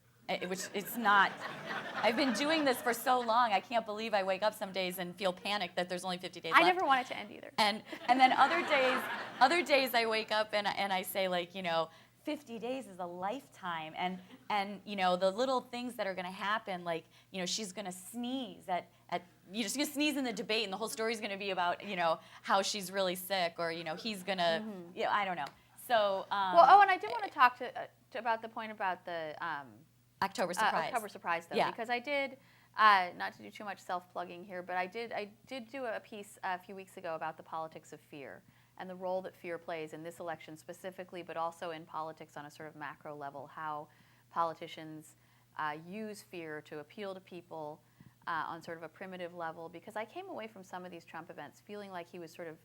which it's not. I've been doing this for so long, I can't believe I wake up some days and feel panicked that there's only 50 days left. I never want it to end either. And then other days I wake up and I say, like, 50 days is a lifetime, and the little things that are going to happen, like, she's going to sneeze she's going to sneeze in the debate, and the whole story's going to be about, how she's really sick, or, he's going to, I don't know. So, and I did want to talk about the point about October surprise. October surprise, though, Yeah. because I did, not to do too much self-plugging here, but I did do a piece a few weeks ago about the politics of fear and the role that fear plays in this election specifically, but also in politics on a sort of macro level, how politicians use fear to appeal to people on sort of a primitive level. Because I came away from some of these Trump events feeling like he was sort of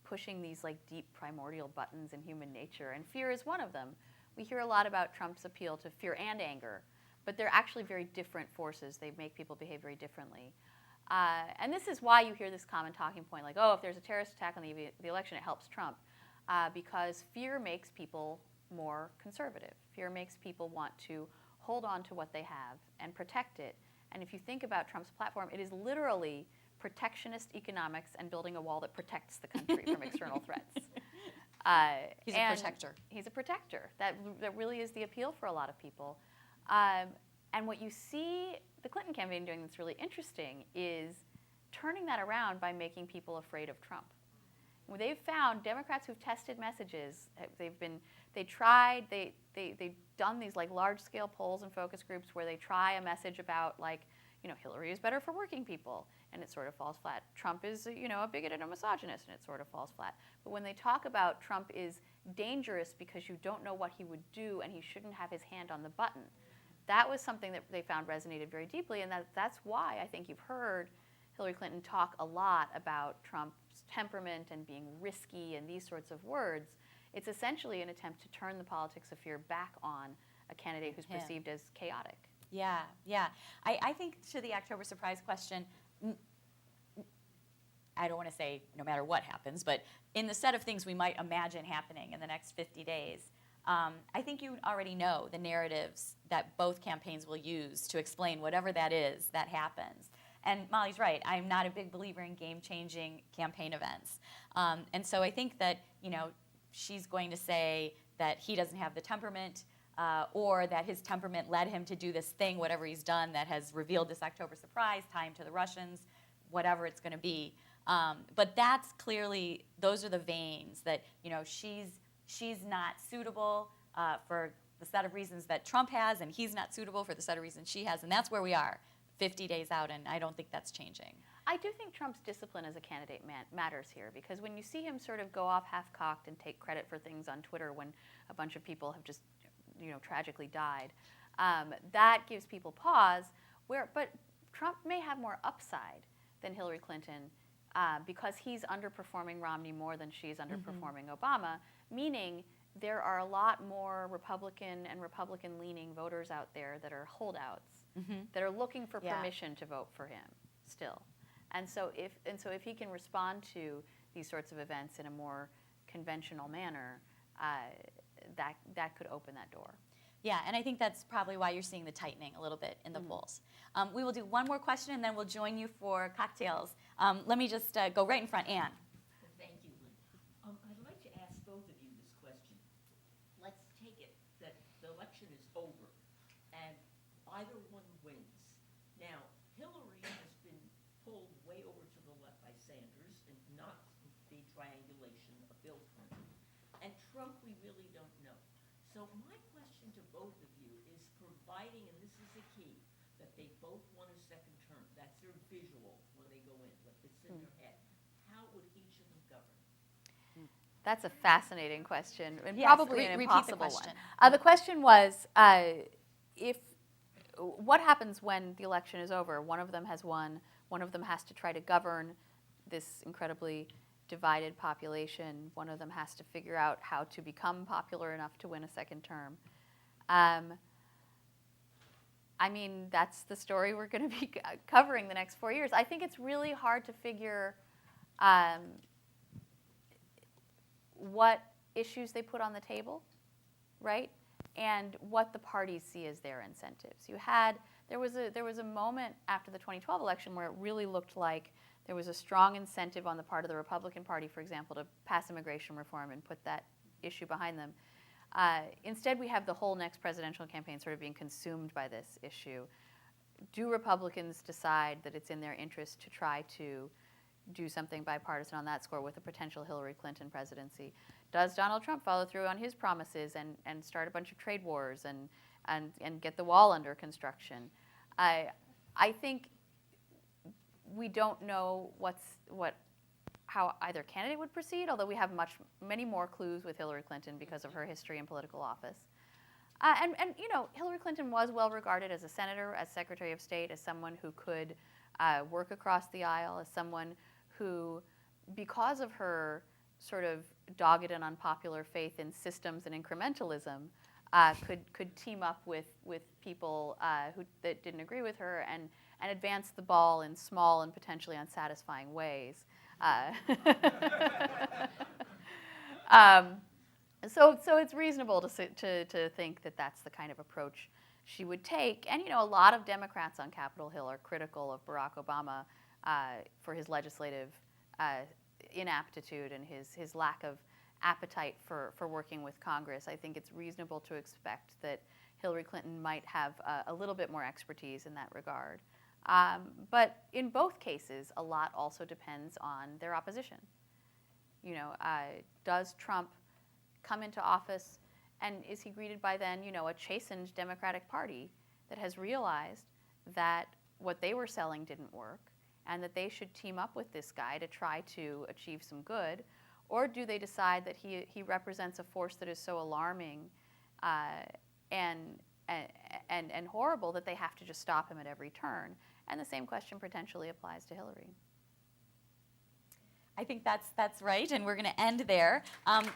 pushing these like deep primordial buttons in human nature, and fear is one of them. We hear a lot about Trump's appeal to fear and anger, but they're actually very different forces. They make people behave very differently. And this is why you hear this common talking point like, oh, if there's a terrorist attack on the election, it helps Trump. Because fear makes people more conservative. Fear makes people want to hold on to what they have and protect it. And if you think about Trump's platform, it is literally protectionist economics and building a wall that protects the country from external threats. He's a protector. He's a protector. That really is the appeal for a lot of people. And what you see the Clinton campaign doing that's really interesting is turning that around by making people afraid of Trump. Well, they've found Democrats who've tested messages. They've done these like large-scale polls and focus groups where they try a message about like, Hillary is better for working people, and it sort of falls flat. Trump is, a bigot and a misogynist, and it sort of falls flat. But when they talk about Trump is dangerous because you don't know what he would do and he shouldn't have his hand on the button, that was something that they found resonated very deeply, and that's why I think you've heard Hillary Clinton talk a lot about Trump's temperament and being risky and these sorts of words. It's essentially an attempt to turn the politics of fear back on a candidate who's perceived as chaotic. Yeah. I think to the October surprise question, I don't want to say no matter what happens, but in the set of things we might imagine happening in the next 50 days, I think you already know the narratives that both campaigns will use to explain whatever that is that happens. And Molly's right. I'm not a big believer in game-changing campaign events. And so I think that, she's going to say that he doesn't have the temperament or that his temperament led him to do this thing, whatever he's done, that has revealed this October surprise, tie him to the Russians, whatever it's going to be. But that's clearly, those are the veins that, she's not suitable for the set of reasons that Trump has, and he's not suitable for the set of reasons she has, and that's where we are 50 days out, and I don't think that's changing. I do think Trump's discipline as a candidate matters here, because when you see him sort of go off half-cocked and take credit for things on Twitter when a bunch of people have just, tragically died, that gives people pause. But Trump may have more upside than Hillary Clinton because he's underperforming Romney more than she's underperforming Obama, meaning there are a lot more Republican and Republican-leaning voters out there that are holdouts, that are looking for permission to vote for him still. And so if he can respond to these sorts of events in a more conventional manner, that could open that door. Yeah, and I think that's probably why you're seeing the tightening a little bit in the polls. We will do one more question, and then we'll join you for cocktails. Let me just go right in front. Ann. Thank you, Lynn. I'd like to ask both of you this question. Let's take it that the election is over, and either one wins. Now, Hillary has been pulled way over to the left by Sanders, and not the triangulation of Bill Clinton. And Trump, we really don't know. So my question to both of you is providing, and this is the key, that they both won a second term. That's their visual when they go in, what it's in their head. How would each of them govern? That's a fascinating question, and Yes, probably an repeat the impossible question. one. The question was, what happens when the election is over? One of them has won. One of them has to try to govern this incredibly divided population. One of them has to figure out how to become popular enough to win a second term. That's the story we're going to be covering the next 4 years. I think it's really hard to figure what issues they put on the table, right? And what the parties see as their incentives. There was a moment after the 2012 election where it really looked like there was a strong incentive on the part of the Republican Party, for example, to pass immigration reform and put that issue behind them. Instead, we have the whole next presidential campaign sort of being consumed by this issue. Do Republicans decide that it's in their interest to try to do something bipartisan on that score with a potential Hillary Clinton presidency? Does Donald Trump follow through on his promises and start a bunch of trade wars and get the wall under construction. I think we don't know how either candidate would proceed, although we have many more clues with Hillary Clinton because of her history in political office. And you know, Hillary Clinton was well regarded as a senator, as Secretary of State, as someone who could work across the aisle, as someone who, because of her sort of dogged and unpopular faith in systems and incrementalism, could team up with people that didn't agree with her and advance the ball in small and potentially unsatisfying ways. So it's reasonable to think that that's the kind of approach she would take. And you know, a lot of Democrats on Capitol Hill are critical of Barack Obama for his legislative inaptitude and his lack of appetite for working with Congress. I think it's reasonable to expect that Hillary Clinton might have a little bit more expertise in that regard. But in both cases, a lot also depends on their opposition. You know, does Trump come into office, and is he greeted by then, you know, a chastened Democratic Party that has realized that what they were selling didn't work and that they should team up with this guy to try to achieve some good? Or do they decide that he represents a force that is so alarming and horrible that they have to just stop him at every turn? And the same question potentially applies to Hillary. I think that's right, and we're going to end there.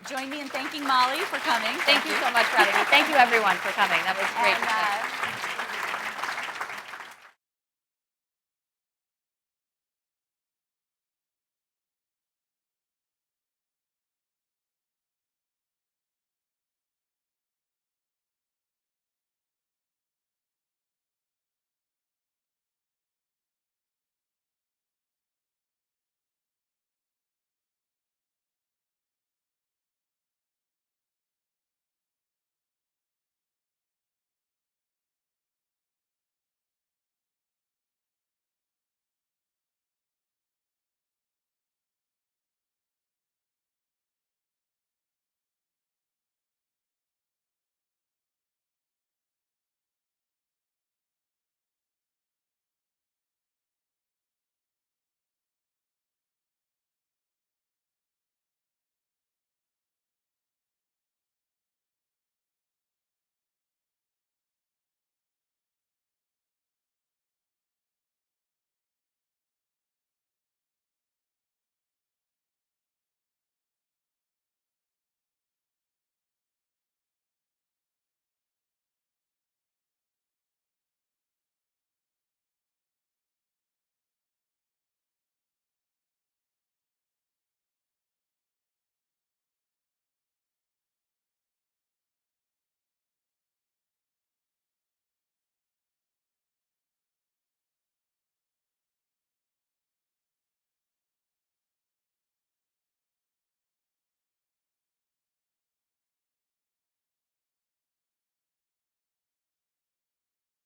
Join me in thanking Molly for coming. Thank you so much for having me. Thank you, everyone, for coming. That was great. And,